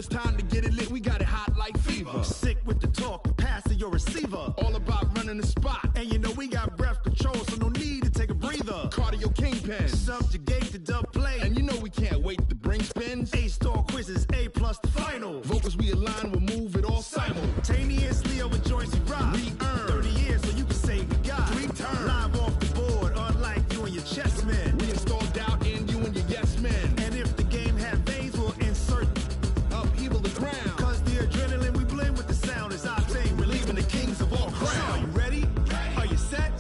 it's time to get it lit, we got it hot like fever. Sick with the talk, passing your receiver. All about running the spot. And you know we got breath control, so no need to take a breather. Cardio kingpin. Subjugate the dub play. And you know we can't wait to bring spins. A-star quizzes, A+ the final. Vocals we align, we'll move it all simultaneously over joints we rock. We earn 30 years so you can say we got 3 turns. Live off the board, unlike you and your chess men. We install doubt in you and your yes men. And if the game had veins, we'll insert upheaval the ground. Cause the adrenaline we blend with the sound is our thing. We're leaving the kings of all crowns. So are you ready? Are you set?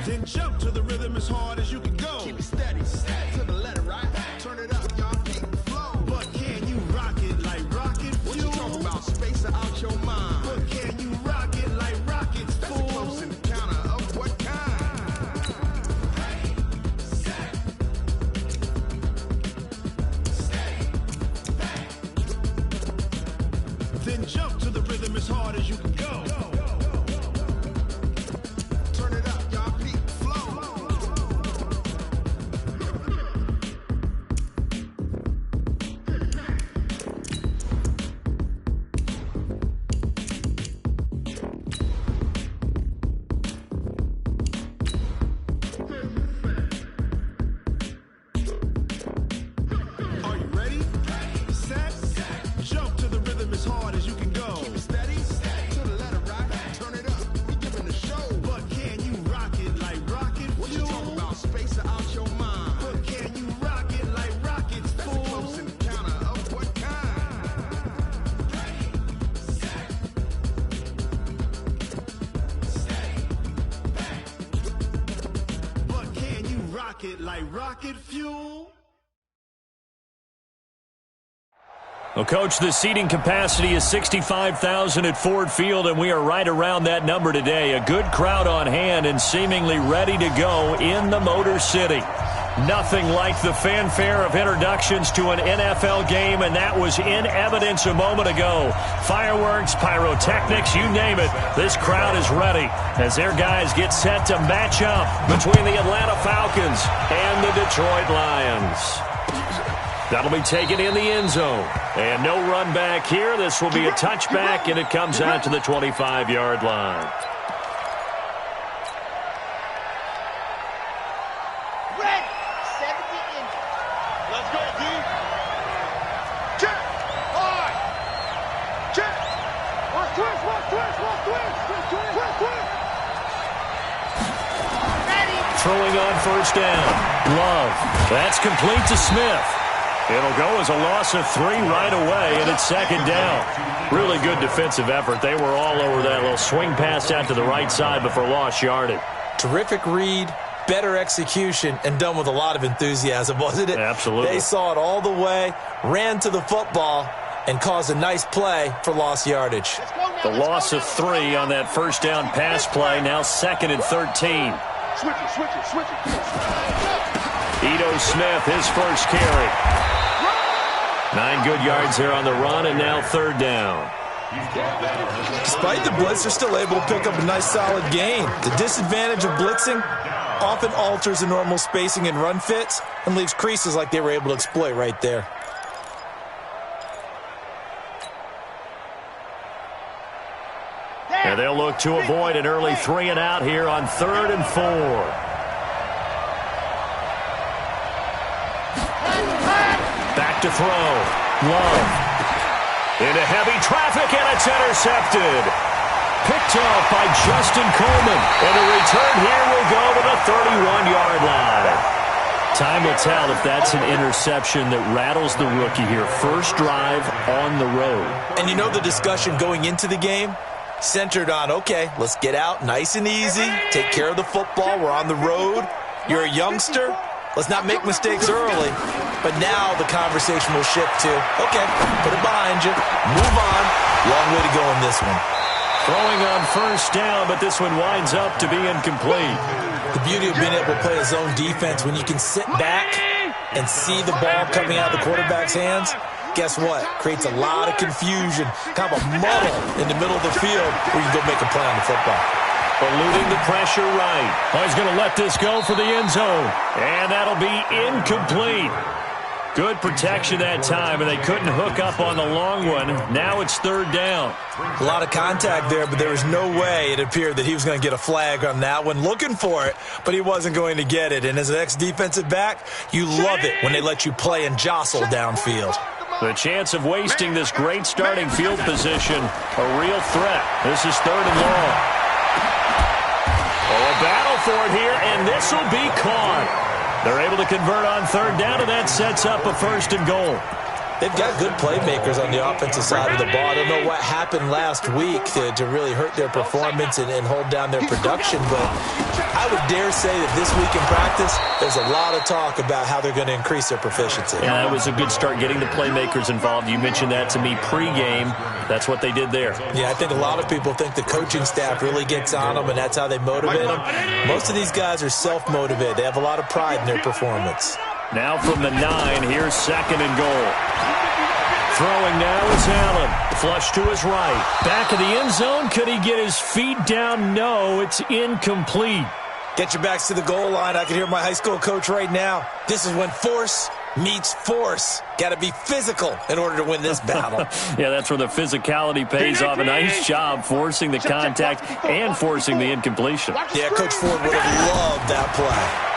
Then jump to the rhythm as hard as you can go. Keep it steady, to the letter, right? Turn it up, y'all keep the flow. But can you rock it like rocket fuel? What you talking about? Space out your mind. But can you rock it like rockets, That's fool? a close encounter of what kind? Then jump to the rhythm as hard as you can go. Turn it up, y'all keep the flow. Are you ready? Set? Jump to the rhythm as hard as you can go. Keep it steady, to the letter, right? Turn it up, we giving the show. But can you rock it like rocket What you fuel? talking about? Space out your mind. But can you rock it like rockets, That's a fool? close encounter of what kind? But can you rock it like rocket fuel? Well, Coach, the seating capacity is 65,000 at Ford Field, and we are right around that number today. A good crowd on hand and seemingly ready to go in the Motor City. Nothing like the fanfare of introductions to an NFL game, and that was in evidence a moment ago. Fireworks, pyrotechnics, you name it. This crowd is ready as their guys get set to match up between the Atlanta Falcons and the Detroit Lions. That'll be taken in the end zone. And no run back here. This will be a touchback, and it comes out to the 25-yard line. Red, 70 inches. Let's go, D. Check. Hard. Check. Watch twist, watch twist, watch twist. Twist, twist. Ready. Throwing on first down. Love. That's complete to Smith. It'll go as a loss of 3 right away, and it's second down. Really good defensive effort. They were all over that little swing pass out to the right side before lost yardage. Terrific read, better execution, and done with a lot of enthusiasm, wasn't it? Absolutely. They saw it all the way, ran to the football, and caused a nice play for lost yardage. The loss of 3 on that first down pass play, now second and 13. Switch it. Ito Smith, his first carry. 9 good yards there on the run, and now third down. Despite the blitz, they're still able to pick up a nice solid gain. The disadvantage of blitzing often alters the normal spacing and run fits and leaves creases like they were able to exploit right there. And they'll look to avoid an early 3 and out here on 3rd and 4. Back to throw. Love. Into heavy traffic, and it's intercepted. Picked off by Justin Coleman. And the return here will go to the 31-yard line. Time will tell if that's an interception that rattles the rookie here. First drive on the road. And you know the discussion going into the game? Centered on, okay, let's get out nice and easy, take care of the football, we're on the road, you're a youngster, let's not make mistakes early. But now the conversation will shift to, okay, put it behind you, move on, long way to go in this one. Throwing on first down, but this one winds up to be incomplete. The beauty of being able to play a zone defense, when you can sit back and see the ball coming out of the quarterback's hands, guess what? Creates a lot of confusion, kind of a muddle in the middle of the field where you can go make a play on the football. Eluding the pressure right. Oh, he's going to let this go for the end zone. And that'll be incomplete. Good protection that time, and they couldn't hook up on the long one. Now it's third down. A lot of contact there, but there was no way it appeared that he was going to get a flag on that one. Looking for it, but he wasn't going to get it. And as an ex-defensive back, you love it when they let you play and jostle downfield. The chance of wasting this great starting field position, a real threat. This is third and long. Oh, a battle for it here, and this will be caught. They're able to convert on third down, and that sets up a first and goal. They've got good playmakers on the offensive side of the ball. I don't know what happened last week to really hurt their performance and hold down their production, but I would dare say that this week in practice, there's a lot of talk about how they're going to increase their proficiency. Yeah, that was a good start getting the playmakers involved. You mentioned that to me pregame. That's what they did there. Yeah, I think a lot of people think the coaching staff really gets on them, and that's how they motivate them. Most of these guys are self-motivated. They have a lot of pride in their performance. Now from the 9, here's second and goal. Throwing now is Allen. Flush to his right. Back of the end zone. Could he get his feet down? No, it's incomplete. Get your backs to the goal line. I can hear my high school coach right now. This is when force meets force. Got to be physical in order to win this battle. Yeah, that's where the physicality pays off. A nice job forcing the contact and forcing the incompletion. Yeah, Coach Ford would have loved that play.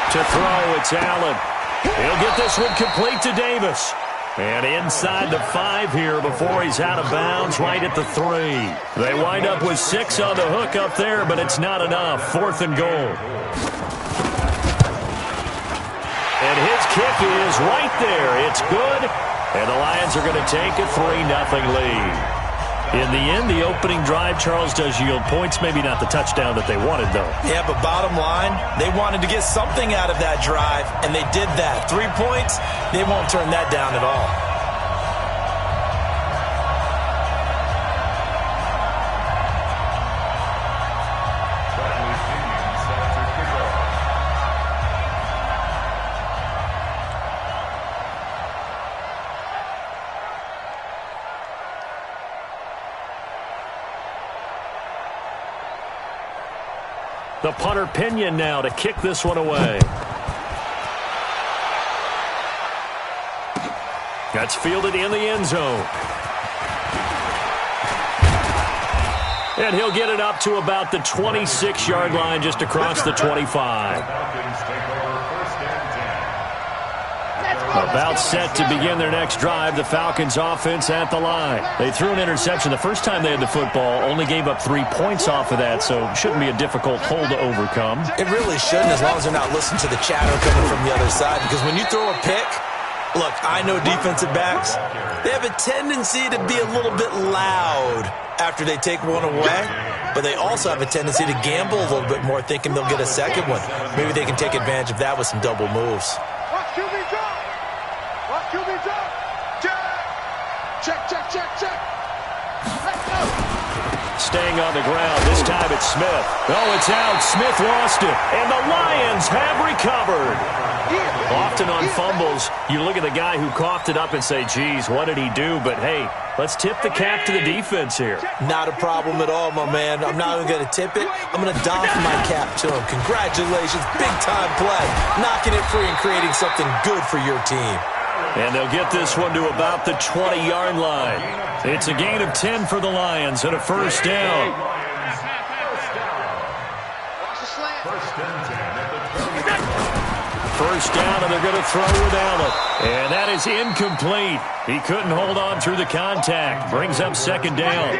To throw, it's Allen. He'll get this one complete to Davis. And inside the 5 here before he's out of bounds, right at the 3. They wind up with 6 on the hook up there, but it's not enough. Fourth and goal. And his kick is right there. It's good. And the Lions are going to take a 3-0 lead. In the end, the opening drive, Charles, does yield points. Maybe not the touchdown that they wanted, though. Yeah, but bottom line, they wanted to get something out of that drive, and they did that. 3 points, they won't turn that down at all. The punter Pinion now to kick this one away. That's fielded in the end zone. And he'll get it up to about the 26-yard line, just across the 25. About set to begin their next drive, the Falcons offense at the line. They threw an interception the first time they had the football, only gave up 3 points off of that, so shouldn't be a difficult hole to overcome. It really shouldn't, as long as they're not listening to the chatter coming from the other side, because when you throw a pick, look, I know defensive backs, they have a tendency to be a little bit loud after they take one away, but they also have a tendency to gamble a little bit more, thinking they'll get a second one. Maybe they can take advantage of that with some double moves. Staying on the ground. This time it's Smith. Oh, it's out. Smith lost it. And the Lions have recovered. Often on fumbles, you look at the guy who coughed it up and say, geez, what did he do? But, hey, let's tip the cap to the defense here. Not a problem at all, my man. I'm not even going to tip it. I'm going to doff my cap to him. Congratulations. Big-time play. Knocking it free and creating something good for your team. And they'll get this one to about the 20-yard line. It's a gain of 10 for the Lions and a first down. First down, and they're going to throw with Allen. And that is incomplete. He couldn't hold on through the contact. Brings up second down.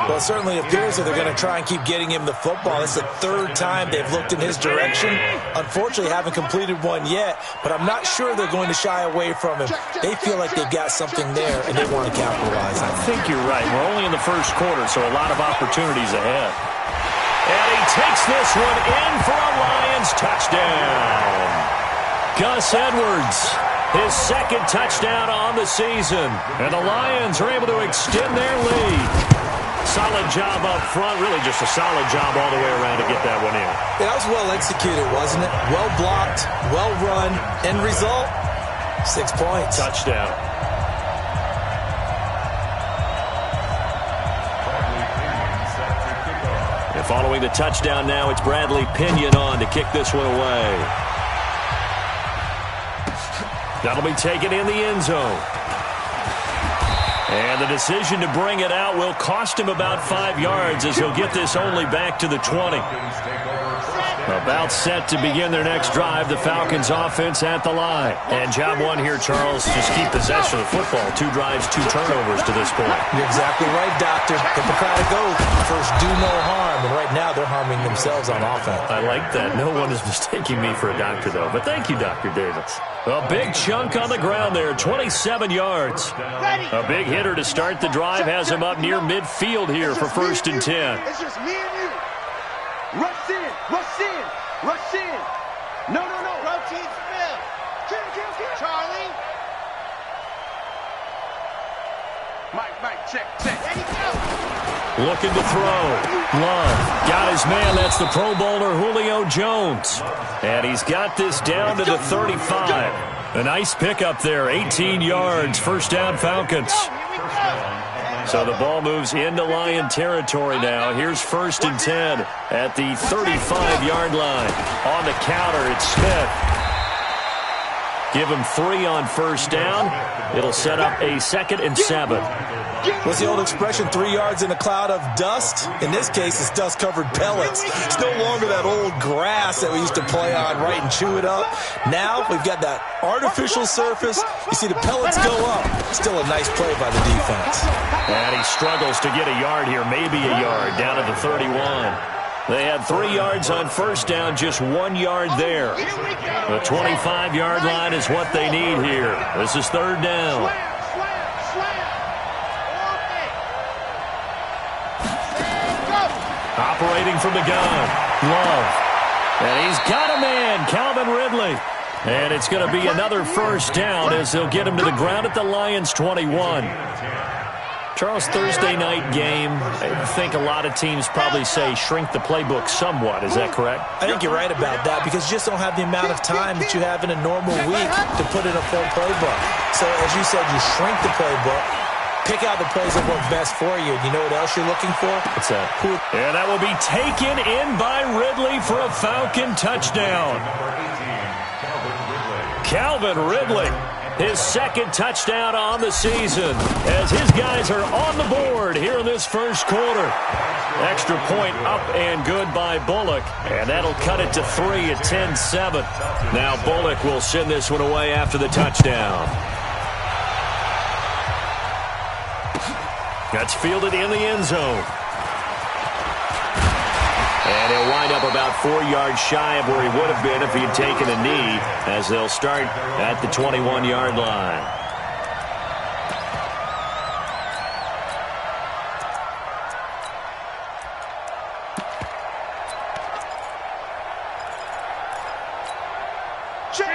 Well, it certainly appears that they're going to try and keep getting him the football. It's the 3rd time they've looked in his direction. Unfortunately, haven't completed one yet, but I'm not sure they're going to shy away from him. They feel like they've got something there, and they want to capitalize on it. I think you're right. We're only in the first quarter, so a lot of opportunities ahead. And he takes this one in for a Lions touchdown. Gus Edwards, his 2nd touchdown on the season. And the Lions are able to extend their lead. Solid job up front, really just a solid job all the way around to get that one in. Yeah, that was well executed, wasn't it? Well blocked, well run. End result, 6 points. Touchdown. And following the touchdown now, it's Bradley Pinion on to kick this one away. That'll be taken in the end zone. And the decision to bring it out will cost him about 5 yards as he'll get this only back to the 20. About set to begin their next drive, the Falcons offense at the line. And job one here, Charles, just keep possession of the football. 2 drives, 2 turnovers to this point. You're exactly right, Doctor. Hippocratic oath. First, do no harm. And right now, they're harming themselves on offense. I like that. No one is mistaking me for a doctor, though. But thank you, Dr. Davis. A big chunk on the ground there, 27 yards. A big hitter to start the drive has him up near midfield here for 1st and 10. It's just me and you. Rush in, rush in, rush in. No. Rotate Smith. Kill. Charlie. Mike, check. Ready, go. Looking to throw. Love. Got his man. That's the Pro Bowler Julio Jones. And he's got this down to the 35. A nice pickup there. 18 yards. First down, Falcons. So the ball moves into Lion territory now. Here's 1st and 10 at the 35-yard line. On the counter, it's Smith. Give him 3 on 1st down. It'll set up a 2nd and 7. What's the old expression, 3 yards in a cloud of dust? In this case, it's dust-covered pellets. It's no longer that old grass that we used to play on, right, and chew it up. Now we've got that artificial surface. You see the pellets go up. Still a nice play by the defense. And he struggles to get a yard here, maybe a yard, down at the 31. They had 3 yards on 1st down, just 1 yard there. The 25-yard line is what they need here. This is 3rd down. Operating from the gun, Love. And he's got a man, Calvin Ridley. And it's going to be another 1st down as they'll get him to the ground at the Lions' 21. Charles, Thursday night game, I think a lot of teams probably say shrink the playbook somewhat. Is that correct? I think you're right about that because you just don't have the amount of time that you have in a normal week to put in a full playbook. So, as you said, you shrink the playbook. Pick out the plays that work best for you. You know what else you're looking for? What's that? And that will be taken in by Ridley for a Falcon touchdown. Calvin Ridley, his 2nd touchdown on the season as his guys are on the board here in this 1st quarter. Extra point up and good by Bullock, and that'll cut it to 3 at 10-7. Now Bullock will send this one away after the touchdown. That's fielded in the end zone. And he'll wind up about 4 yards shy of where he would have been if he had taken a knee as they'll start at the 21-yard line.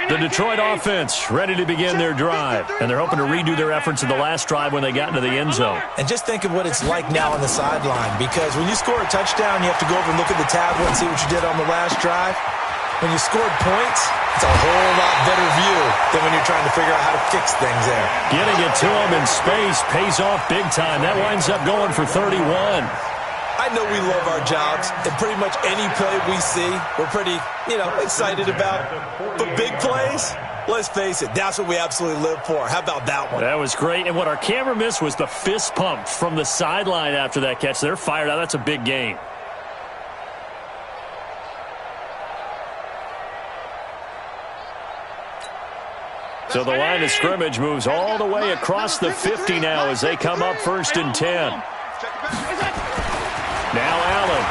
The Detroit offense ready to begin their drive, and they're hoping to redo their efforts in the last drive when they got into the end zone. And just think of what it's like now on the sideline, because when you score a touchdown, you have to go over and look at the tablet and see what you did on the last drive. When you scored points, it's a whole lot better view than when you're trying to figure out how to fix things there. Getting it to him in space pays off big time. That winds up going for 31. I know we love our jobs, and pretty much any play we see, we're pretty, excited about. But big plays, let's face it, that's what we absolutely live for. How about that one? That was great, and what our camera missed was the fist pump from the sideline after that catch. They're fired out. That's a big gain. So the line of scrimmage moves all the way across the 50 now as they come up 1st and 10. Now Allen.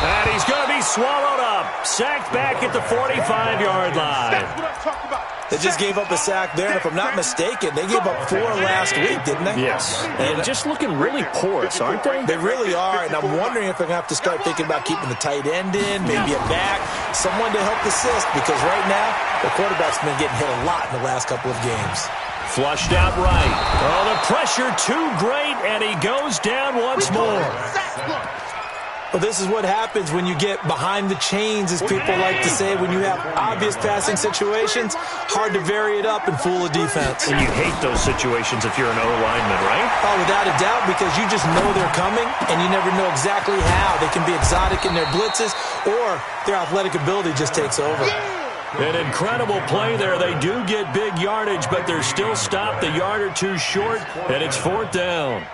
And he's going to be swallowed up. Sacked back at the 45-yard line. They just gave up a sack there, and if I'm not mistaken, they gave up 4 last week, didn't they? Yes. And just looking really porous, aren't they? They really are, and I'm wondering if they're going to have to start thinking about keeping the tight end in, maybe a back, someone to help assist, because right now, the quarterback's been getting hit a lot in the last couple of games. Flushed out right. Oh, the pressure too great, and he goes down once more. Well, this is what happens when you get behind the chains, as people like to say. When you have obvious passing situations, hard to vary it up and fool a defense. And you hate those situations if you're an O-lineman, right? Oh, without a doubt, because you just know they're coming, and you never know exactly how. They can be exotic in their blitzes, or their athletic ability just takes over. An incredible play there. They do get big yardage, but they're still stopped a yard or two short, and it's 4th down.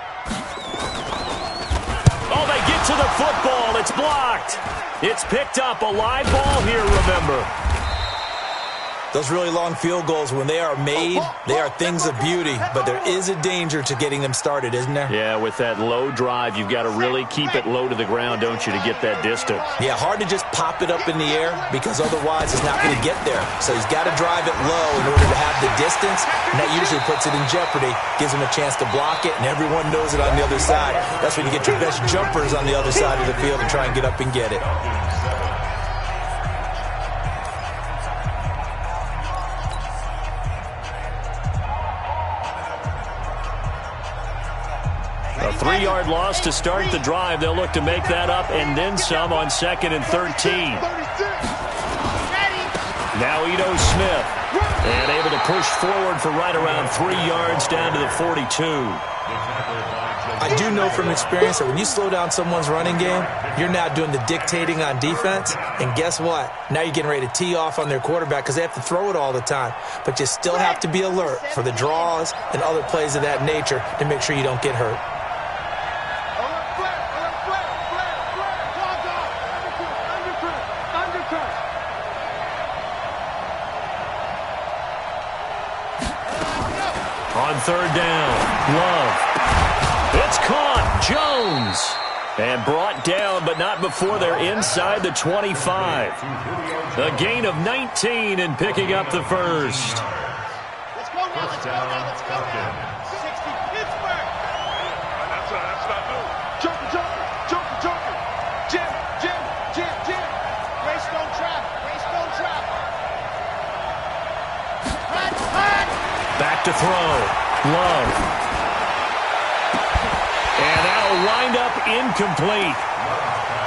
Oh, they get to the football. It's blocked. It's picked up. A live ball here, remember. Those really long field goals, when they are made, they are things of beauty, but there is a danger to getting them started, isn't there? Yeah, with that low drive, you've got to really keep it low to the ground, don't you, to get that distance? Yeah, hard to just pop it up in the air because otherwise it's not going to get there. So he's got to drive it low in order to have the distance, and that usually puts it in jeopardy, gives him a chance to block it, and everyone knows it on the other side. That's when you get your best jumpers on the other side of the field and try and get up and get it. A 3-yard loss to start the drive. They'll look to make that up and then some on 2nd and 13. Now Ito Smith. And able to push forward for right around 3 yards down to the 42. I do know from experience that when you slow down someone's running game, you're now doing the dictating on defense. And guess what? Now you're getting ready to tee off on their quarterback because they have to throw it all the time. But you still have to be alert for the draws and other plays of that nature to make sure you don't get hurt. On 3rd down, Love. It's caught. Jones. And brought down, but not before they're inside the 25. A gain of 19 and picking up the first. Let's go now, let's go now, let's go now. 60 Pittsburgh. That's not moving. Joker. Jim. Greystone trap. Hot. Back to throw. Love. And that'll wind up incomplete.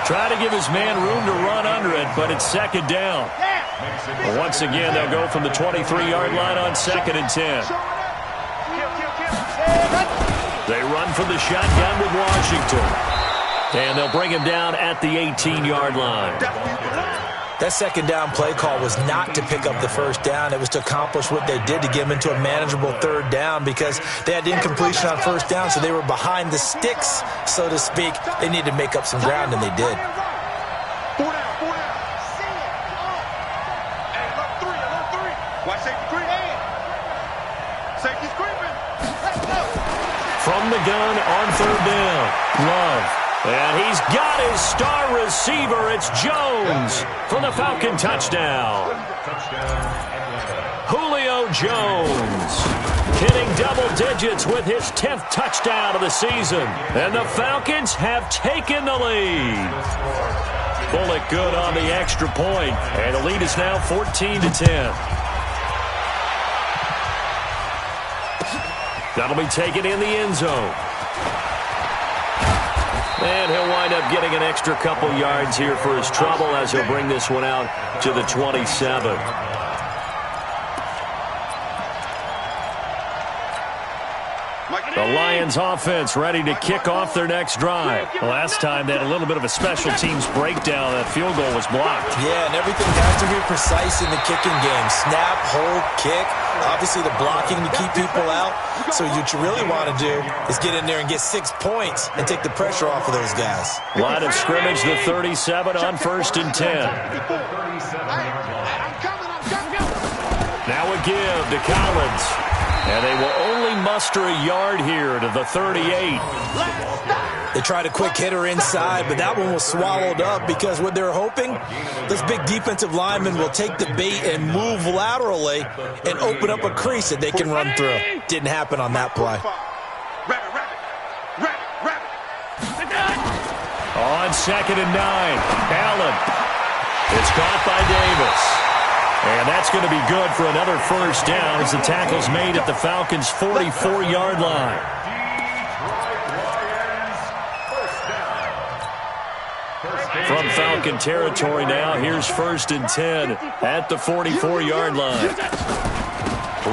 Try to give his man room to run under it, but it's 2nd down. Well, once again, they'll go from the 23-yard line on 2nd and 10. They run from the shotgun with Washington. And they'll bring him down at the 18-yard line. That 2nd down play call was not to pick up the 1st down. It was to accomplish what they did to get them into a manageable 3rd down because they had incompletion on 1st down, so they were behind the sticks, so to speak. They needed to make up some ground, and they did. 4 down. Hey, look, 3. Watch safety creeping. Safety's creeping. From the gun on 3rd down, Love. And he's got his star receiver. It's Jones for the Falcon touchdown. Julio Jones hitting double digits with his 10th touchdown of the season. And the Falcons have taken the lead. Bullock good on the extra point. And the lead is now 14-10. That'll be taken in the end zone. And he'll wind up getting an extra couple yards here for his trouble as he'll bring this one out to the 27. The Lions offense ready to kick off their next drive. Last time they had a little bit of a special teams breakdown. That field goal was blocked. Yeah, and everything has to be precise in the kicking game. Snap, hold, kick. Obviously the blocking to keep people out. So what you really want to do is get in there and get 6 points and take the pressure off of those guys. Line of scrimmage, the 37 on 1st and 10. Now a give to Collins. And they will only muster a yard here to the 38. They tried a quick hitter inside, but that one was swallowed up because what they're hoping, those big defensive linemen will take the bait and move laterally and open up a crease that they can run through. Didn't happen on that play. On 2nd and 9, Allen. It's caught by Davis. And that's going to be good for another first down as the tackle's made at the Falcons' 44-yard line. From Falcon territory now, here's 1st and 10 at the 44-yard line.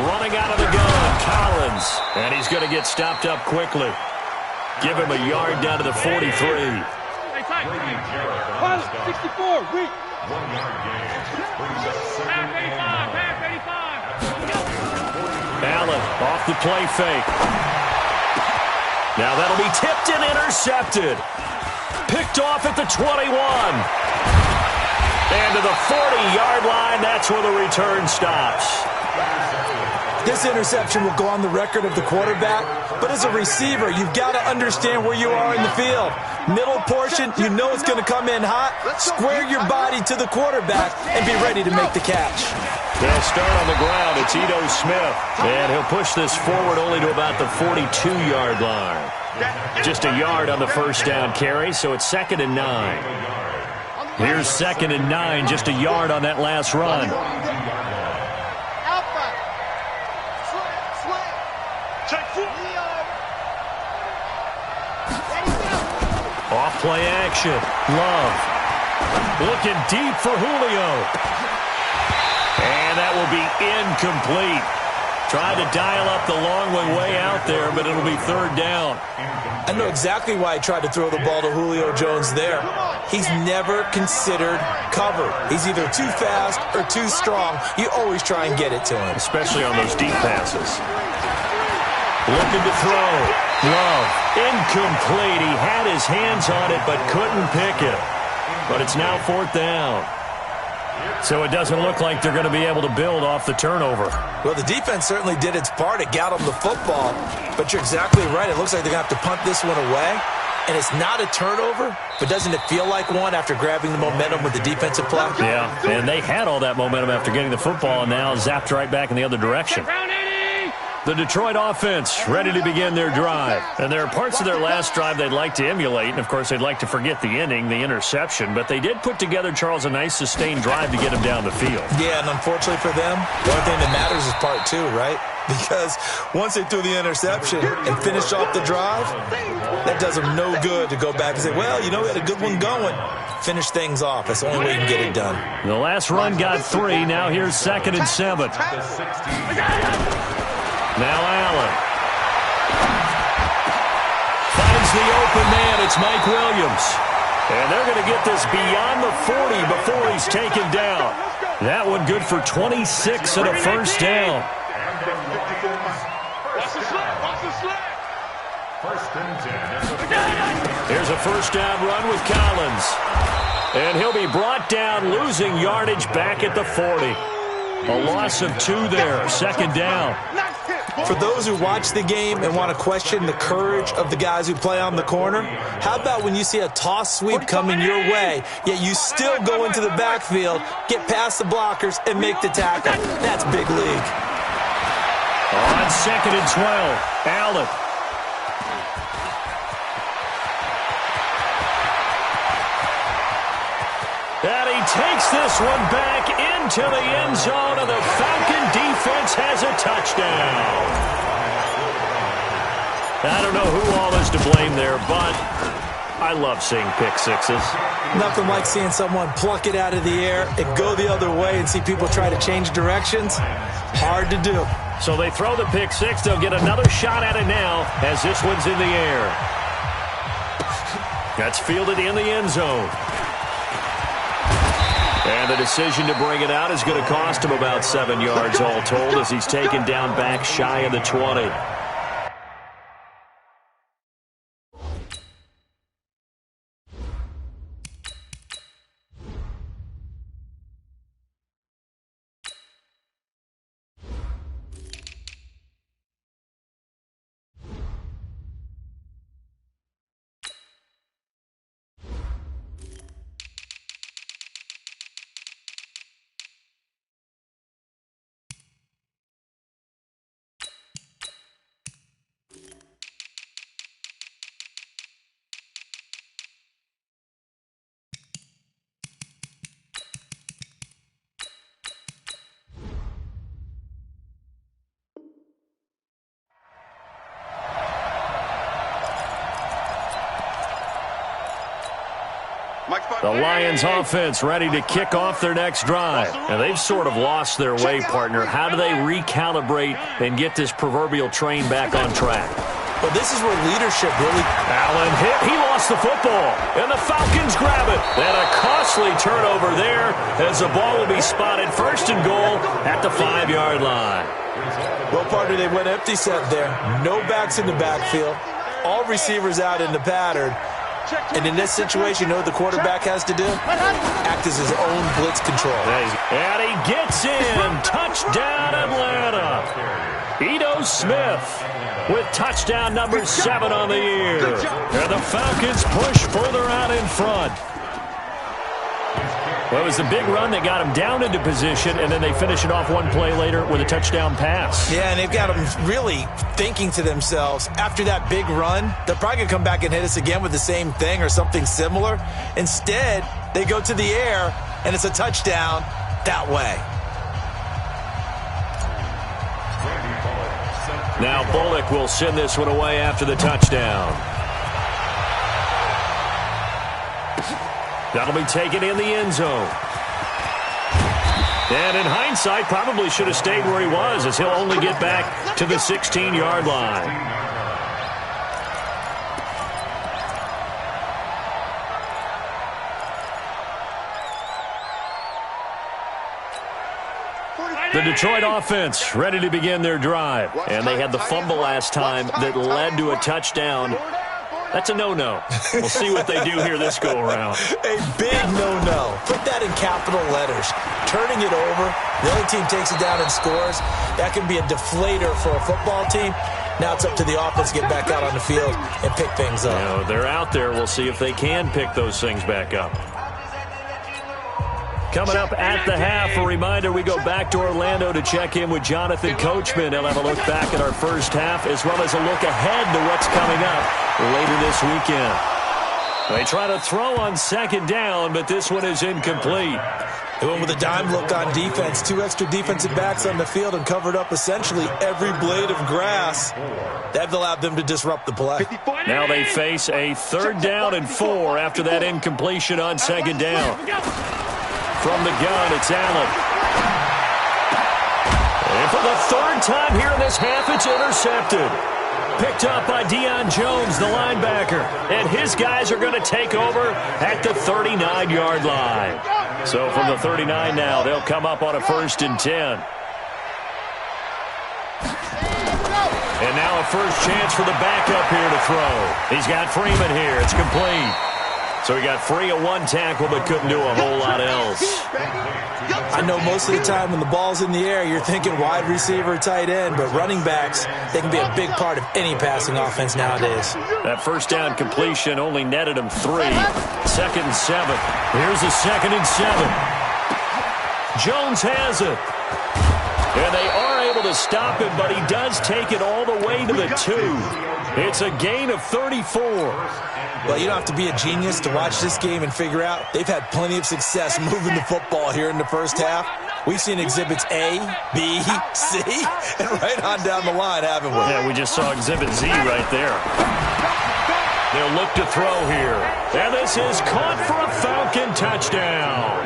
Running out of the gun, Collins. And he's going to get stopped up quickly. Give him a yard down to the 43. 64, Allen off the play fake. Now that'll be tipped and intercepted. Picked off at the 21. And to the 40-yard line, that's where the return stops. This interception will go on the record of the quarterback, but as a receiver, you've got to understand where you are in the field. Middle portion, you know it's going to come in hot. Square your body to the quarterback and be ready to make the catch. They'll start on the ground. It's Ito Smith, and he'll push this forward only to about the 42-yard line. Just a yard on the first down carry, so it's 2nd and 9. Here's 2nd and 9, just a yard on that last run. Off play action. Love. Looking deep for Julio. And that will be incomplete. Tried to dial up the long way out there, but it'll be 3rd down. I know exactly why he tried to throw the ball to Julio Jones there. He's never considered cover. He's either too fast or too strong. You always try and get it to him. Especially on those deep passes. Looking to throw. Love. Incomplete. He had his hands on it, but couldn't pick it. But it's now 4th down. So it doesn't look like they're going to be able to build off the turnover. Well, the defense certainly did its part. It got them the football. But you're exactly right. It looks like they're going to have to punt this one away. And it's not a turnover, but doesn't it feel like one after grabbing the momentum with the defensive play? Yeah, and they had all that momentum after getting the football and now zapped right back in the other direction. The Detroit offense ready to begin their drive. And there are parts of their last drive they'd like to emulate. And, of course, they'd like to forget the inning, the interception. But they did put together, Charles, a nice sustained drive to get him down the field. Yeah, and unfortunately for them, the only thing that matters is part 2, right? Because once they threw the interception and finished off the drive, that does them no good to go back and say, well, you know, we had a good one going. Finish things off. That's the only way you can get it done. The last run got 3. Now here's 2nd and 7. Now Allen. Finds the open man. It's Mike Williams. And they're going to get this beyond the 40 before he's taken down. That one good for 26 and a first down. Here's a first down run with Collins. And he'll be brought down, losing yardage back at the 40. A loss of 2 there, 2nd down. For those who watch the game and want to question the courage of the guys who play on the corner, how about when you see a toss sweep coming your way, yet you still go into the backfield, get past the blockers, and make the tackle? That's big league. On 2nd and 12, Allen. And he takes this one back into the end zone, and the Falcon defense has a touchdown. I don't know who all is to blame there, but I love seeing pick sixes. Nothing like seeing someone pluck it out of the air and go the other way and see people try to change directions. Hard to do. So they throw the pick six. They'll get another shot at it now as this one's in the air. That's fielded in the end zone. And the decision to bring it out is going to cost him about 7 yards all told as he's taken down back shy of the 20. The Lions offense ready to kick off their next drive. And they've sort of lost their way, partner. How do they recalibrate and get this proverbial train back on track? Well, this is where leadership really... Allen hit. He lost the football. And the Falcons grab it. And a costly turnover there as the ball will be spotted first and goal at the 5-yard line. Well, partner, they went empty set there. No backs in the backfield. All receivers out in the pattern. And in this situation, you know what the quarterback has to do? Act as his own blitz control. And he gets in. Touchdown, Atlanta. Ito Smith with touchdown number 7 on the year. And the Falcons push further out in front. Well, it was a big run that got them down into position, and then they finish it off one play later with a touchdown pass. Yeah, and they've got them really thinking to themselves, after that big run, they're probably going to come back and hit us again with the same thing or something similar. Instead, they go to the air, and it's a touchdown that way. Now Bullock will send this one away after the touchdown. That'll be taken in the end zone. And in hindsight, probably should have stayed where he was, as he'll only get back to the 16-yard line. The Detroit offense ready to begin their drive. And they had the fumble last time that led to a touchdown. That's a no-no. We'll see what they do here this go-around. A big no-no. Put that in capital letters. Turning it over, the other team takes it down and scores. That can be a deflator for a football team. Now it's up to the offense to get back out on the field and pick things up. You know, they're out there. We'll see if they can pick those things back up. Coming up at the half, a reminder, we go back to Orlando to check in with Jonathan Coachman. He'll have a look back at our first half as well as a look ahead to what's coming up later this weekend. They try to throw on second down, but this one is incomplete. They went with a dime look on defense. 2 extra defensive backs on the field and covered up essentially every blade of grass. That allowed them to disrupt the play. Now they face a 3rd down and 4 after that incompletion on second down. From the gun, it's Allen. And for the 3rd time here in this half, it's intercepted. Picked up by Deion Jones, the linebacker. And his guys are going to take over at the 39-yard line. So from the 39 now, they'll come up on a 1st and 10. And now a first chance for the backup here to throw. He's got Freeman here. It's complete. So he got free of 1 tackle but couldn't do a whole lot else. I know most of the time when the ball's in the air, you're thinking wide receiver, tight end, but running backs, they can be a big part of any passing offense nowadays. That first down completion only netted him 3. 2nd and 7. Here's a 2nd and 7. Jones has it. And they are able to stop him, but he does take it all the way to the 2. It's a gain of 34. Well, you don't have to be a genius to watch this game and figure out they've had plenty of success moving the football here in the first half. We've seen exhibits A, B, C, and right on down the line, haven't we? Yeah, we just saw exhibit Z right there. They'll look to throw here. And this is caught for a Falcon touchdown.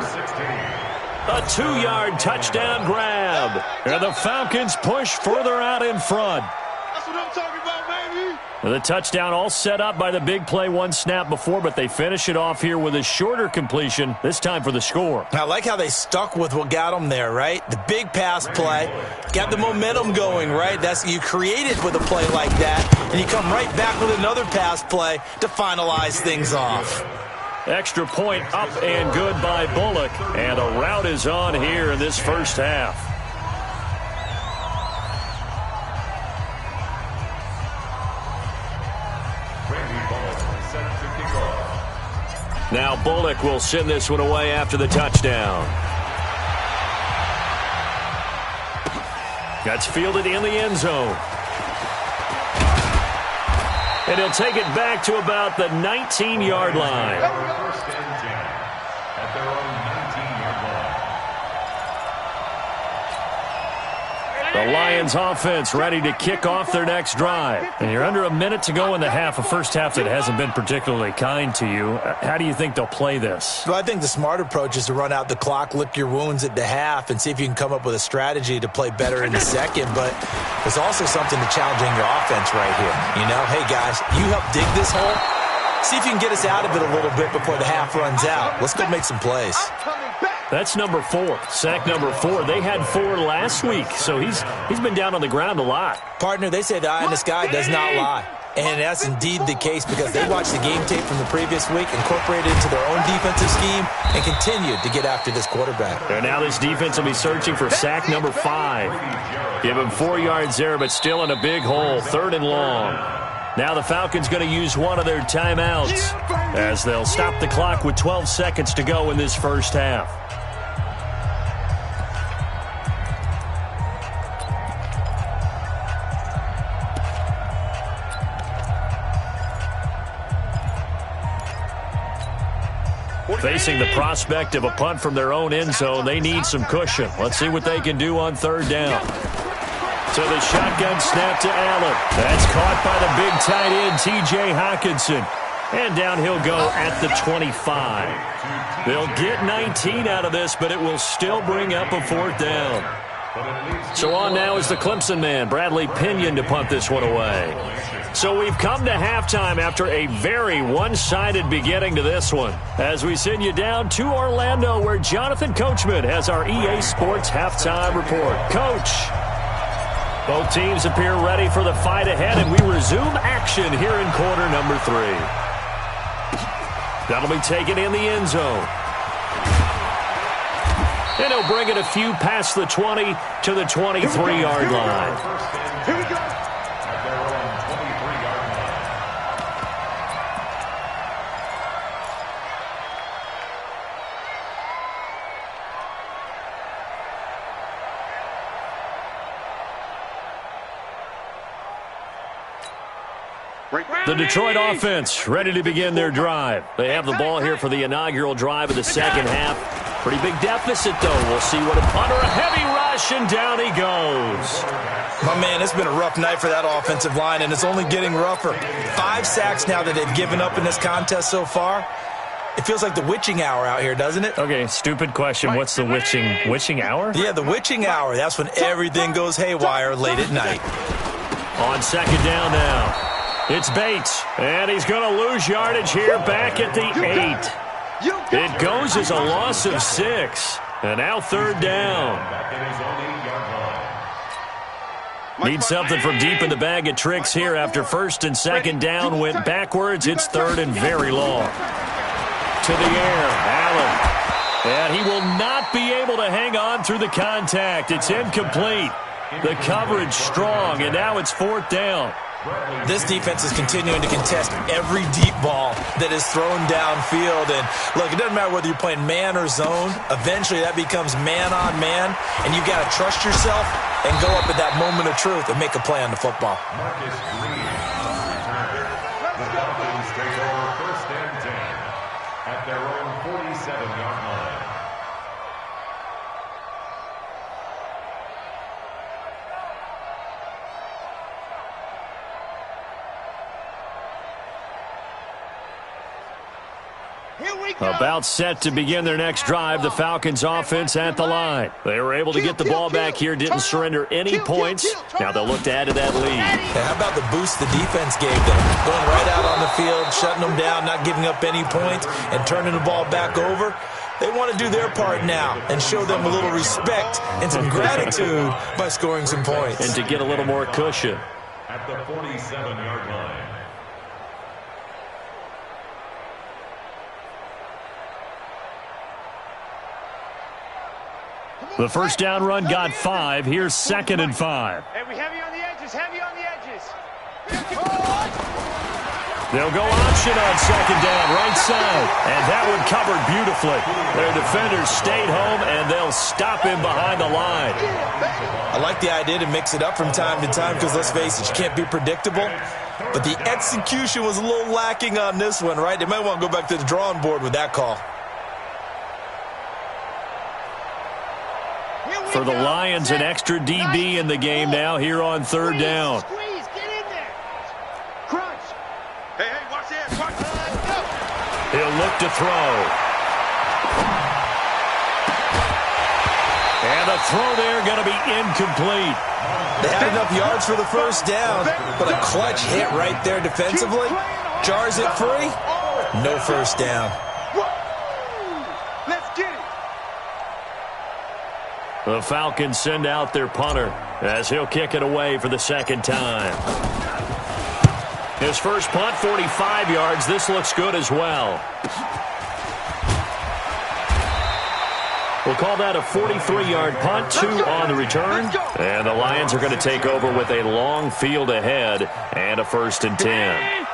A 2-yard touchdown grab. And the Falcons push further out in front. That's what I'm talking about, baby. The touchdown all set up by the big play 1 snap before, but they finish it off here with a shorter completion, this time for the score. I like how they stuck with what got them there, right? The big pass play, got the momentum going, right? You create it with a play like that, and you come right back with another pass play to finalize things off. Extra point up and good by Bullock, and a rout is on here in this first half. Now Bullock will send this one away after the touchdown. That's fielded in the end zone. And he'll take it back to about the 19-yard line. The The Lions offense ready to kick off their next drive. And you're under a minute to go in the half, a first half that hasn't been particularly kind to you. How do you think they'll play this? Well, I think the smart approach is to run out the clock, lick your wounds at the half, and see if you can come up with a strategy to play better in the second. But there's also something to challenging your offense right here. You know, hey, guys, you help dig this hole. See if you can get us out of it a little bit before the half runs out. Let's go make some plays. That's number 4. Sack number 4. They had 4 last week, so he's been down on the ground a lot. Partner, they say the eye in the sky does not lie. And that's indeed the case because they watched the game tape from the previous week, incorporated it into their own defensive scheme, and continued to get after this quarterback. And now this defense will be searching for sack number 5. Give him 4 yards there, but still in a big hole, 3rd and long. Now the Falcons going to use one of their timeouts as they'll stop the clock with 12 seconds to go in this first half. Facing the prospect of a punt from their own end zone, they need some cushion. Let's see what they can do on 3rd down. So the shotgun snap to Allen. That's caught by the big tight end, T.J. Hockenson. And down he'll go at the 25. They'll get 19 out of this, but it will still bring up a 4th down. So on now is the Clemson man, Bradley Pinion, to punt this one away. So we've come to halftime after a very one-sided beginning to this one, as we send you down to Orlando, where Jonathan Coachman has our EA Sports halftime report. Coach, both teams appear ready for the fight ahead, and we resume action here in quarter number 3. That'll be taken in the end zone. And he'll bring it a few past the 20 to the 23-yard line. Here we go. The Detroit offense ready to begin their drive. They have the ball here for the inaugural drive of the second half. Pretty big deficit, though. We'll see what under a heavy rush, and down he goes. My man, it's been a rough night for that offensive line, and it's only getting rougher. 5 sacks now that they've given up in this contest so far. It feels like the witching hour out here, doesn't it? Okay, stupid question. What's the witching hour? Yeah, the witching hour. That's when everything goes haywire late at night. On 2nd down now. It's Bates, and he's going to lose yardage here back at the 8. It goes as a loss of 6, and now 3rd down. Need something from deep in the bag of tricks here after 1st and 2nd down went backwards. It's 3rd and very long. To the air, Allen. And he will not be able to hang on through the contact. It's incomplete. The coverage strong, and now it's 4th down. This defense is continuing to contest every deep ball that is thrown downfield. And, look, it doesn't matter whether you're playing man or zone. Eventually, that becomes man-on-man, and you've got to trust yourself and go up at that moment of truth and make a play on the football. Marcus Green the Falcons take over 1st and 10 at their own 47-yard line. About set to begin their next drive, the Falcons offense at the line. They were able to get the ball back here, didn't surrender any points. Now they'll look to add to that lead. Yeah, how about the boost the defense gave them? Going right out on the field, shutting them down, not giving up any points, and turning the ball back over. They want to do their part now and show them a little respect and some gratitude by scoring some points. And to get a little more cushion. At the 47-yard line. The 1st down run got 5. Here's 2nd and 5. Hey, we heavy on the edges, heavy on the edges. They'll go option on 2nd down, right side. And that one covered beautifully. Their defenders stayed home, and they'll stop him behind the line. I like the idea to mix it up from time to time because, let's face it, you can't be predictable. But the execution was a little lacking on this one, right? They might want to go back to the drawing board with that call. For the Lions, an extra DB in the game now here on third down. Squeeze, get in there. Crunch. Hey, watch this. Watch. He'll look to throw. And the throw there going to be incomplete. They had enough yards for the first down, but a clutch hit right there defensively. Jars it free. No first down. Let's get it. The Falcons send out their punter as he'll kick it away for the second time. His first punt, 45 yards. This looks good as well. We'll call that a 43-yard punt, 2 on the return. And the Lions are going to take over with a long field ahead and a 1st and 10.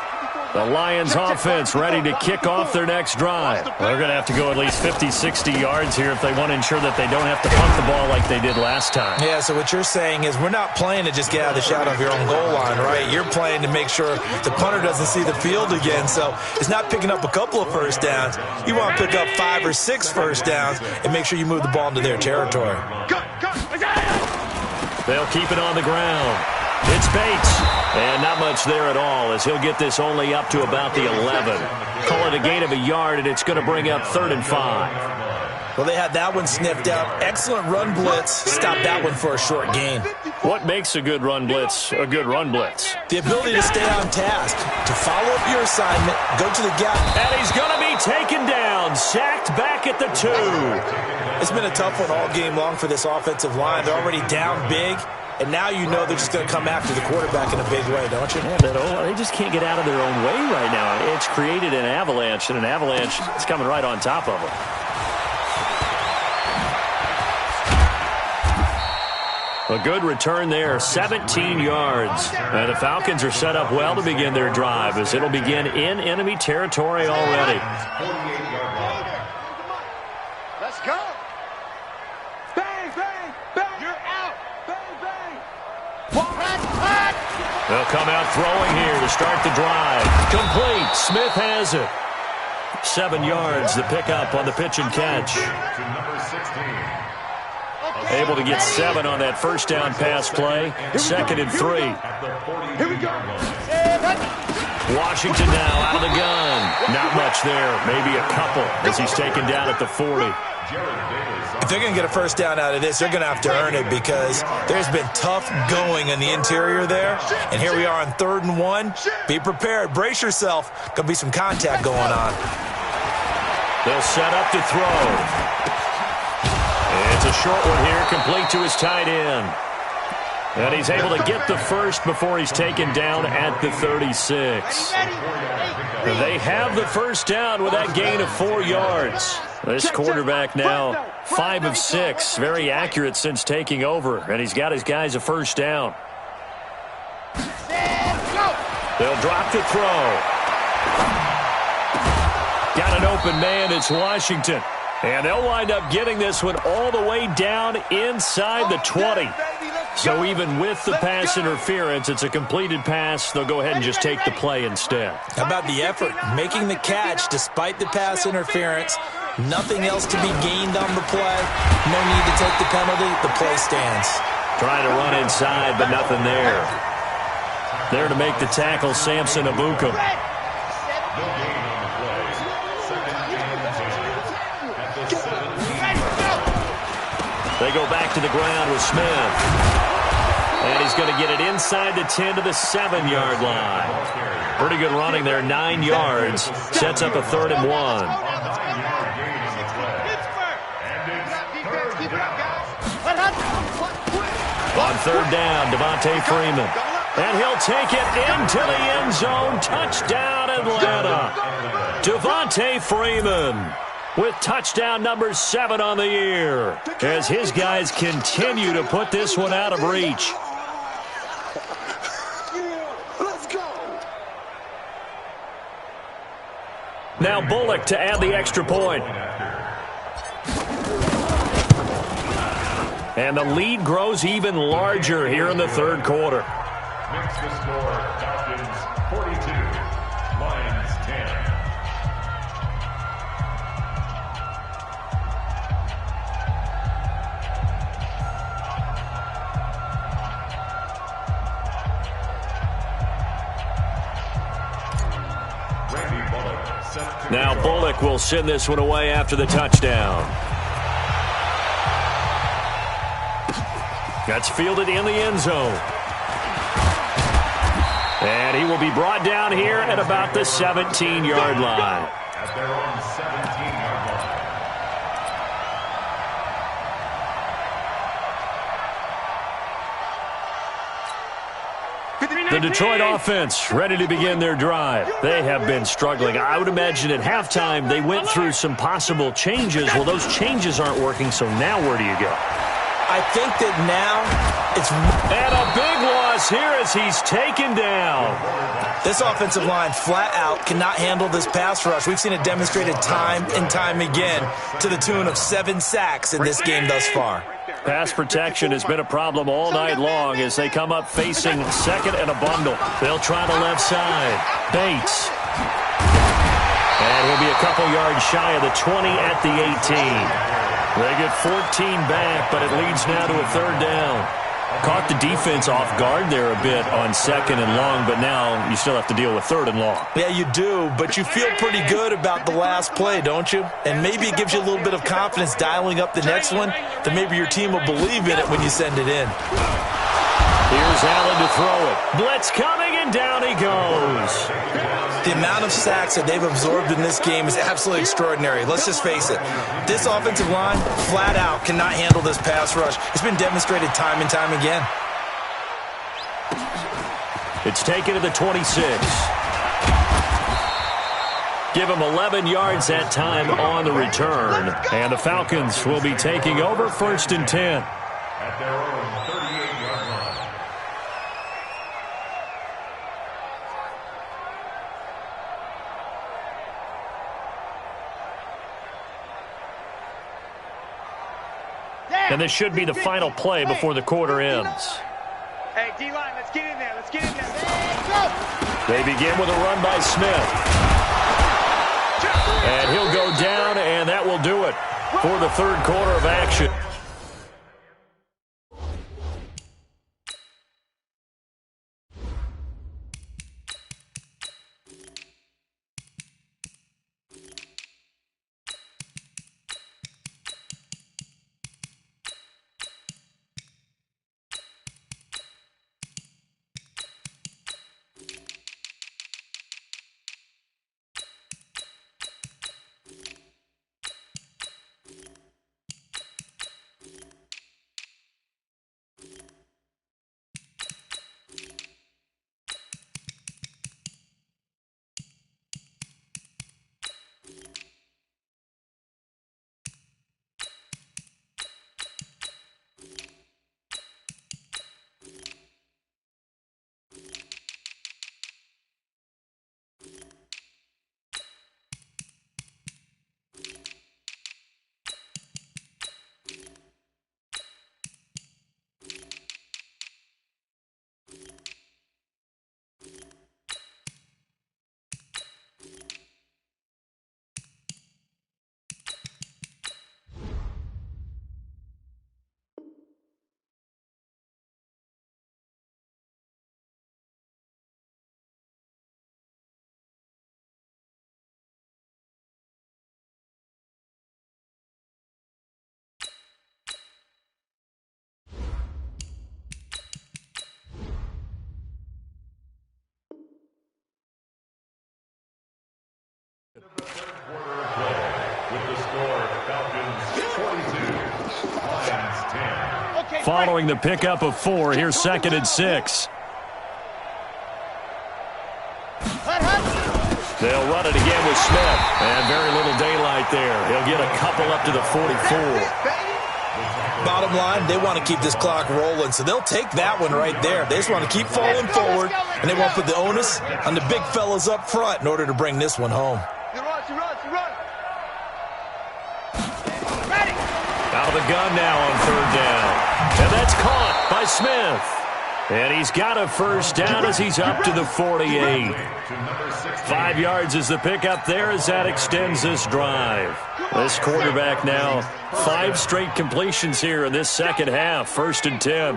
The Lions offense ready to kick off their next drive. They're going to have to go at least 50, 60 yards here if they want to ensure that they don't have to punt the ball like they did last time. Yeah, so what you're saying is we're not playing to just get out of the shadow of your own goal line, right? You're playing to make sure the punter doesn't see the field again. So it's not picking up a couple of first downs. You want to pick up 5 or 6 first downs and make sure you move the ball into their territory. They'll keep it on the ground. It's Bates. And not much there at all as he'll get this only up to about the 11. Call it a gain of a yard, and it's going to bring up 3rd and 5. Well, they had that one sniffed out. Excellent run blitz. Stop that one for a short gain. What makes a good run blitz a good run blitz? The ability to stay on task, to follow up your assignment, go to the gap. And he's going to be taken down, sacked back at the 2. It's been a tough one all game long for this offensive line. They're already down big. And now you know they're just going to come after the quarterback in a big way, don't you? Yeah, they just can't get out of their own way right now. It's created an avalanche, and an avalanche is coming right on top of them. A good return there, 17 yards. And the Falcons are set up well to begin their drive as it'll begin in enemy territory already. Let's go. Bang, bang, bang. You're out. Bang, bang. They'll come out throwing here to start the drive. Complete. Smith has it. 7 yards, the pickup on the pitch and catch. Able to get 7 on that first down pass play. 2nd and 3. Here we go. Washington now out of the gun. Not much there. Maybe a couple as he's taken down at the 40. If they're going to get a first down out of this, they're going to have to earn it because there's been tough going in the interior there. And here we are on 3rd and 1. Be prepared. Brace yourself. Going to be some contact going on. They'll set up to throw. It's a short one here, complete to his tight end. And he's able to get the first before he's taken down at the 36. They have the first down with that gain of 4 yards. This quarterback now 5 of 6. Very accurate since taking over. And he's got his guys a first down. They'll drop the throw. Got an open man. It's Washington. And they'll wind up getting this one all the way down inside the 20. So even with the pass interference, it's a completed pass. They'll go ahead and just take the play instead. How about the effort? Making the catch despite the pass interference. Nothing else to be gained on the play. No need to take the penalty. The play stands. Trying to run inside, but nothing there. There to make the tackle, Samson Abukum. They go back to the ground with Smith. And he's going to get it inside the 10 to the 7-yard line. Pretty good running there, 9 yards. Sets up a 3rd and 1. On 3rd down, Devontae Freeman. And he'll take it into the end zone. Touchdown, Atlanta. Devontae Freeman with touchdown number 7 on the year as his guys continue to put this one out of reach. Let's go. Now Bullock to add the extra point. And the lead grows even larger here in the 3rd quarter. Makes the score Falcons 42, Lions 10. Now Bullock will send this one away after the touchdown. That's fielded in the end zone. And he will be brought down here at about the 17-yard line. At their own 17-yard line. The Detroit offense ready to begin their drive. They have been struggling. I would imagine at halftime they went through some possible changes. Well, those changes aren't working, so now where do you go? I think that now it's... And a big loss here as he's taken down. This offensive line flat out cannot handle this pass rush. We've seen it demonstrated time and time again to the tune of 7 sacks in this game thus far. Pass protection has been a problem all night long as they come up facing second and a bundle. They'll try the left side. Bates. And he'll be a couple yards shy of the 20 at the 18. They get 14 back, but it leads now to a third down. Caught the defense off guard there a bit on second and long, but now you still have to deal with third and long. Yeah, you do, but you feel pretty good about the last play, don't you? And maybe it gives you a little bit of confidence dialing up the next one, that maybe your team will believe in it when you send it in. Here's Allen to throw it. Blitz coming, and down he goes. The amount of sacks that they've absorbed in this game is absolutely extraordinary. Let's just face it. This offensive line, flat out, cannot handle this pass rush. It's been demonstrated time and time again. It's taken to the 26. Give him 11 yards that time on the return. And the Falcons will be taking over 1st and 10. At their own 38-yard line. And this should be the final play before the quarter ends. Hey, D-line, let's get in there. Let's get in there. They begin with a run by Smith. And he'll go down, and that will do it for the third quarter of action. The third quarter of play with the score Falcons 42, Lions 10. Following the pickup of 4, here's 2nd and 6. They'll run it again with Smith. And very little daylight there. He'll get a couple up to the 44. Bottom line, they want to keep this clock rolling, so they'll take that one right there. They just want to keep falling forward, and they want to put the onus on the big fellas up front in order to bring this one home. Out of the gun now on 3rd down. And that's caught by Smith. And he's got a first down as he's up to the 48. 5 yards is the pickup there as that extends this drive. This quarterback now 5 straight completions here in this second half. 1st and 10.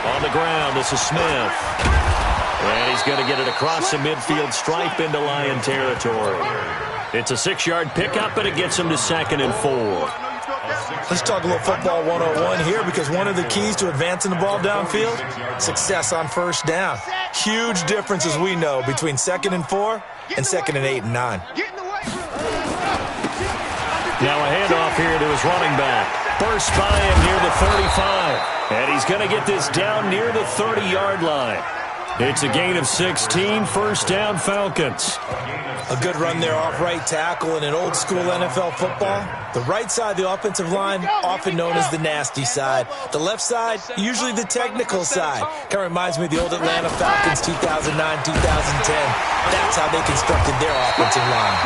On the ground, this is Smith. And he's going to get it across the midfield stripe into Lion territory. It's a 6-yard pickup, and it gets him to 2nd and 4. Let's talk a little football 101 here, because one of the keys to advancing the ball downfield, success on first down. Huge difference, as we know, between 2nd and 4 and 2nd and 8 and 9. Now a handoff here to his running back. Burst by him near the 35. And he's going to get this down near the 30-yard line. It's a gain of 16, first down Falcons. A good run there off right tackle in an old-school NFL football. The right side of the offensive line, often known as the nasty side. The left side, usually the technical side. Kind of reminds me of the old Atlanta Falcons 2009-2010. That's how they constructed their offensive line.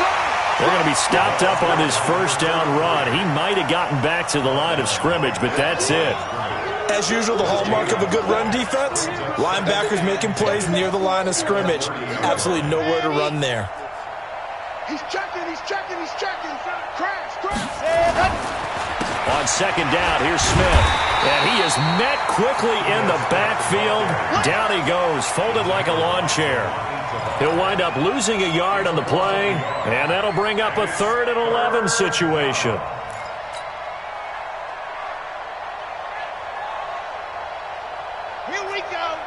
They're going to be stopped up on his first down run. He might have gotten back to the line of scrimmage, but that's it. As usual, the hallmark of a good run defense, linebackers making plays near the line of scrimmage. Absolutely nowhere to run there. He's checking. Crash. On second down, here's Smith. And he is met quickly in the backfield. Down he goes, folded like a lawn chair. He'll wind up losing a yard on the play, and that'll bring up a 3rd and 11 situation. Here we go.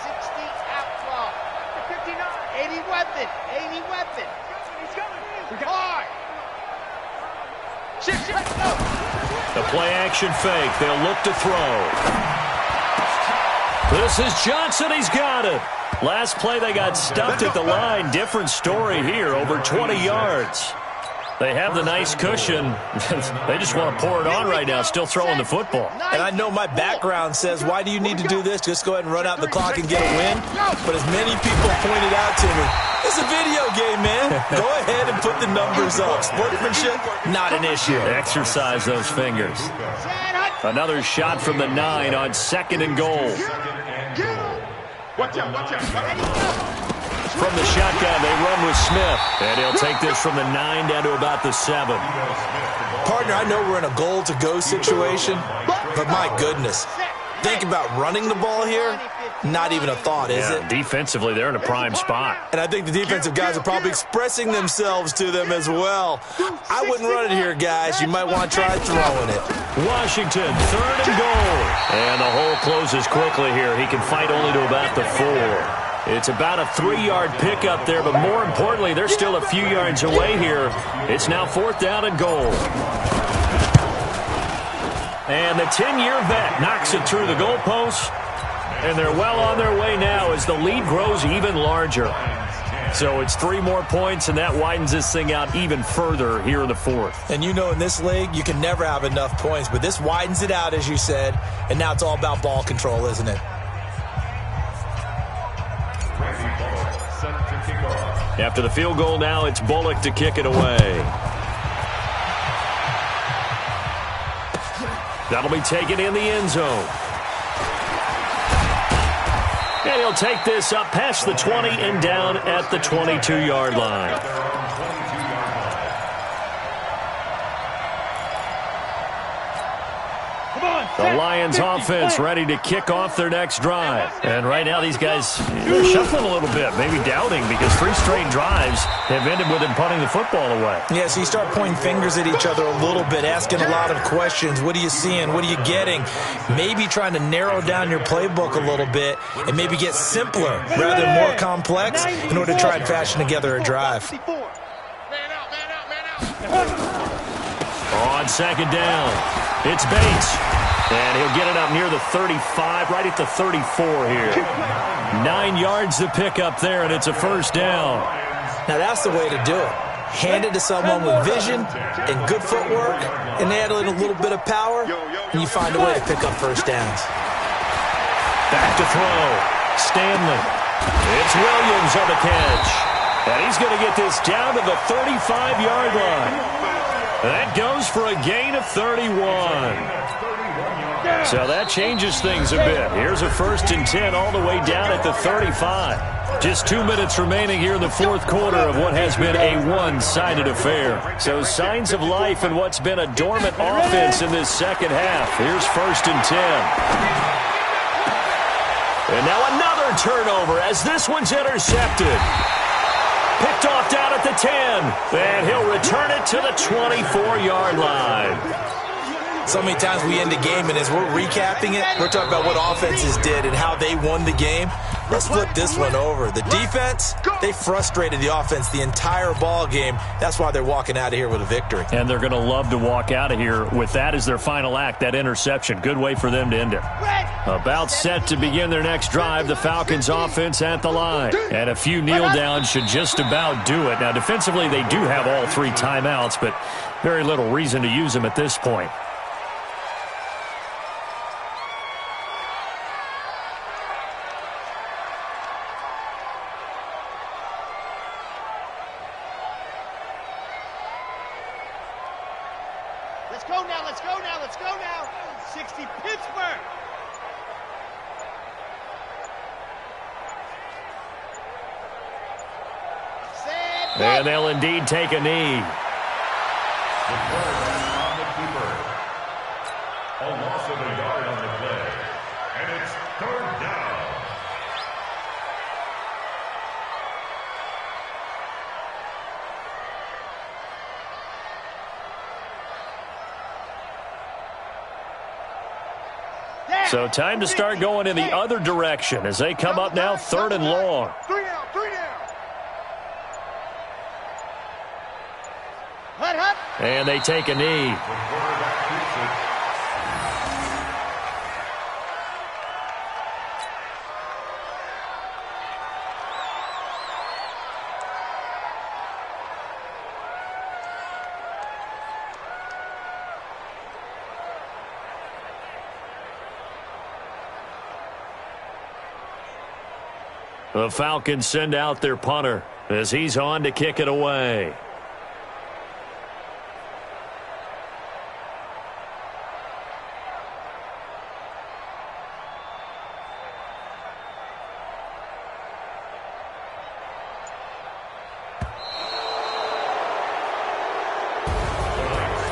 60 outlaw. 59. 80 weapon. He's coming. Hard. Shit. The play-action fake. They'll look to throw. This is Johnson. He's got it. Last play, they got stuffed at the line. Different story here, over 20 yards. They have the nice cushion. They just want to pour it on right now, still throwing the football. And I know my background says, why do you need to do this? Just go ahead and run out the clock and get a win. But as many people pointed out to me, it's a video game, man. Go ahead and put the numbers up. Sportsmanship, not an issue. Exercise those fingers. Another shot from the 9 on 2nd and goal. Watch out. From the shotgun, they run with Smith. And he'll take this from the 9 down to about the 7. Partner, I know we're in a goal-to-go situation, but my goodness. Think about running the ball here. Not even a thought, is it? Defensively, they're in a prime spot. And I think the defensive guys are probably expressing themselves to them as well. I wouldn't run it here, guys. You might want to try throwing it. Washington, 3rd and goal. And the hole closes quickly here. He can fight only to about the 4. It's about a 3-yard pickup there, but more importantly, they're still a few yards away here. It's now 4th down and goal. And the 10-year vet knocks it through the goalpost. And they're well on their way now as the lead grows even larger. So it's 3 more points, and that widens this thing out even further here in the 4th. And you know in this league, you can never have enough points, but this widens it out, as you said, and now it's all about ball control, isn't it? After the field goal now, it's Bullock to kick it away. That'll be taken in the end zone. And he'll take this up past the 20 and down at the 22-yard line. The Lions offense ready to kick off their next drive. And right now these guys are shuffling a little bit, maybe doubting, because 3 straight drives have ended with them punting the football away. Yeah, so you start pointing fingers at each other a little bit, asking a lot of questions. What are you seeing? What are you getting? Maybe trying to narrow down your playbook a little bit and maybe get simpler rather than more complex in order to try and fashion together a drive. On second down, it's Bates. And he'll get it up near the 35, right at the 34 here. 9 yards to pick up there, and it's a first down. Now that's the way to do it. Hand it to someone with vision and good footwork, and add in a little bit of power, and you find a way to pick up first downs. Back to throw. Stanley. It's Williams on the catch. And he's going to get this down to the 35-yard line. That goes for a gain of 31. So that changes things a bit. Here's a 1st and 10 all the way down at the 35. Just 2 minutes remaining here in the 4th quarter of what has been a one-sided affair. So signs of life in what's been a dormant offense in this second half. Here's 1st and 10. And now another Another turnover as this one's intercepted. Picked off down at the 10. And he'll return it to the 24-yard line. So many times we end the game, and as we're recapping it, we're talking about what offenses did and how they won the game. Let's flip this one over. The defense, they frustrated the offense the entire ball game. That's why they're walking out of here with a victory. And they're going to love to walk out of here with that as their final act, that interception. Good way for them to end it. About set to begin their next drive, the Falcons offense at the line. And a few kneel downs should just about do it. Now, defensively, they do have all 3 timeouts, but very little reason to use them at this point. Let's go now, let's go now, let's go now. 60 Pittsburgh. And they'll indeed take a knee. The quarterback on the keeper. A loss of a yard on the play. And it's 3rd down. So time to start going in the other direction as they come up now 3rd and long. 3 down, 3 down. Hut, hut. And they take a knee. The quarterback keeps it. The Falcons send out their punter as he's on to kick it away.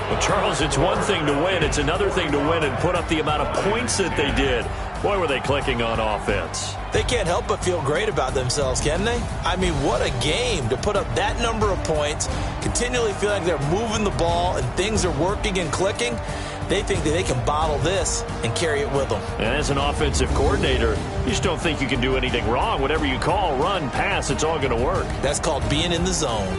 Well, Charles, it's one thing to win. It's another thing to win and put up the amount of points that they did. Boy, were they clicking on offense. They can't help but feel great about themselves, can they? I mean, what a game to put up that number of points, continually feeling like they're moving the ball and things are working and clicking. They think that they can bottle this and carry it with them. And as an offensive coordinator, you just don't think you can do anything wrong. Whatever you call, run, pass, it's all going to work. That's called being in the zone.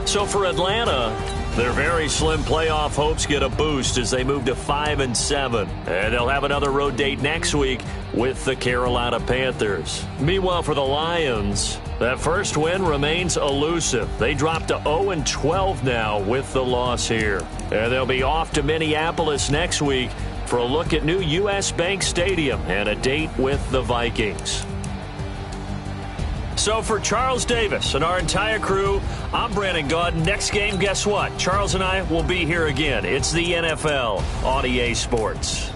So for Atlanta, their very slim playoff hopes get a boost as they move to 5-7. And they'll have another road date next week with the Carolina Panthers. Meanwhile, for the Lions, that first win remains elusive. They drop to 0-12 now with the loss here. And they'll be off to Minneapolis next week for a look at new U.S. Bank Stadium and a date with the Vikings. So for Charles Davis and our entire crew, I'm Brandon Gaudin. Next game, guess what? Charles and I will be here again. It's the NFL on EA Sports.